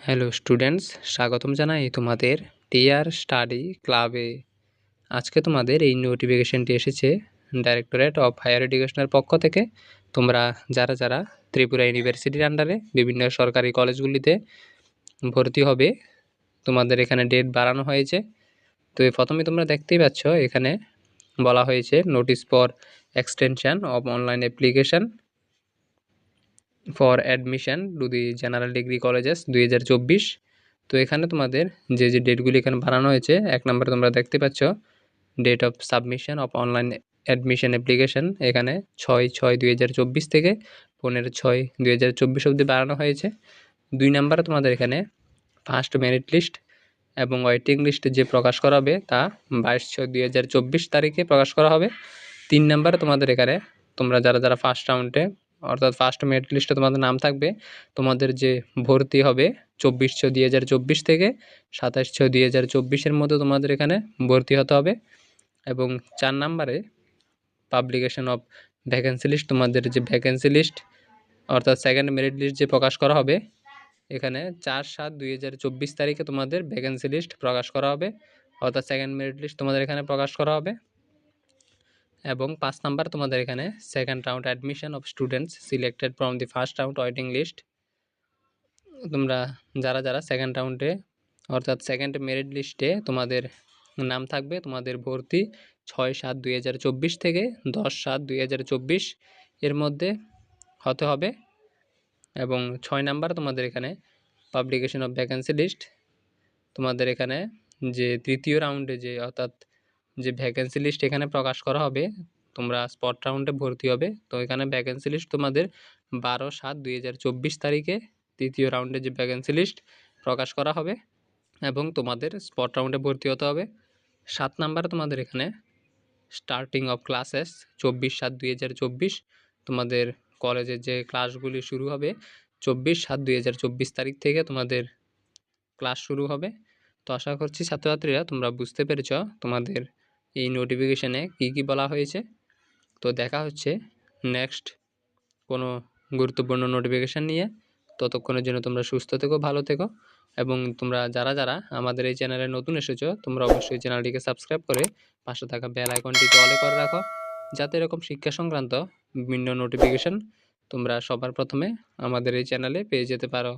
Hello students, স্বাগতম জানাই তোমাদের টিআর স্টাডি ক্লাবে। আজকে তোমাদের এই নোটিফিকেশনটি এসেছে ডাইরেক্টরেট অফ হায়ার এডুকেশনের পক্ষ থেকে। তোমরা যারা ত্রিপুরা ইউনিভার্সিটির আন্ডারে বিভিন্ন সরকারি কলেজগুলিতে ভর্তি হবে, তোমাদের এখানে ডেট বাড়ানো হয়েছে। তো প্রথমে তোমরা দেখতেই পাচ্ছ, এখানে বলা হয়েছে notice for extension of online application for admission to the general degree colleges 2024। তো এখানে তোমাদের যে ডেটগুলি এখানে বানানো হয়েছে, 1 নম্বরে তোমরা দেখতে পাচ্ছ date of submission of online admission application, এখানে 6/6/2024 থেকে 15/6/2024 অবধি বাড়ানো হয়েছে। 2 নম্বরে তোমাদের এখানে ফার্স্ট মেরিট লিস্ট এবং ওয়েটিং লিস্ট যে প্রকাশ করা হবে তা 22/6/2024 তারিখে প্রকাশ করা হবে। 3 নম্বরে তোমাদের এখানে তোমরা যারা ফার্স্ট রাউন্ডে অর্থাৎ ফার্স্ট মেরিট লিস্টে তোমাদের নাম থাকবে, তোমাদের যে ভর্তি হবে 24/6/2024 থেকে 27/6/2024 মধ্যে তোমাদের এখানে ভর্তি হতে হবে। এবং 4 নম্বরে পাবলিকেশন অফ ভ্যাকেন্সি লিস্ট, তোমাদের যে ভ্যাকেন্সি লিস্ট অর্থাৎ সেকেন্ড মেরিট লিস্ট যে প্রকাশ করা হবে, এখানে 4/7/2024 তারিখে তোমাদের ভ্যাকেন্সি লিস্ট প্রকাশ করা হবে, অর্থাৎ সেকেন্ড মেরিট লিস্ট তোমাদের এখানে প্রকাশ করা হবে। এবং 5 নাম্বার তোমাদের এখানে second round admission of students selected from the first round waiting list. তোমরা যারা সেকেন্ড রাউন্ডে অর্থাৎ সেকেন্ড মেরিট লিস্টে তোমাদের নাম থাকবে, তোমাদের ভর্তি 6/7/2024 থেকে 10/7/2024 এর মধ্যে হতে হবে। এবং 6 নাম্বার তোমাদের এখানে পাবলিকেশন অফ ভ্যাকেন্সি লিস্ট, তোমাদের এখানে যে তৃতীয় রাউন্ডে যে অর্থাৎ যে ভ্যাকেন্সি লিস্ট এখানে প্রকাশ করা হবে, তোমরা স্পট রাউন্ডে ভর্তি হবে। তো এখানে ভ্যাকেন্সি লিস্ট তোমাদের 12/7/2024 তারিখে তৃতীয় রাউন্ডে যে ভ্যাকেন্সি লিস্ট প্রকাশ করা হবে এবং তোমাদের স্পট রাউন্ডে ভর্তি হতে হবে। 7 নাম্বারে তোমাদের এখানে স্টার্টিং অফ ক্লাসেস 24/7/2024, তোমাদের কলেজের যে ক্লাসগুলি শুরু হবে 24/7/2024 তারিখ থেকে তোমাদের ক্লাস শুরু হবে। তো আশা করছি ছাত্রছাত্রীরা তোমরা বুঝতে পেরেছ তোমাদের এই নোটিফিকেশানে কী বলা হয়েছে। তো দেখা হচ্ছে নেক্সট কোনো গুরুত্বপূর্ণ নোটিফিকেশান নিয়ে। ততক্ষণের জন্য তোমরা সুস্থ থেকো, ভালো থেকো। এবং তোমরা যারা আমাদের এই চ্যানেলে নতুন এসেছো, তোমরা অবশ্যই চ্যানেলটিকে সাবস্ক্রাইব করে পাশে থাকা বেল আইকনটিকে অলে করে রাখো, যাতে এরকম শিক্ষা সংক্রান্ত বিভিন্ন নোটিফিকেশান তোমরা সবার প্রথমে আমাদের এই চ্যানেলে পেয়ে যেতে পারো।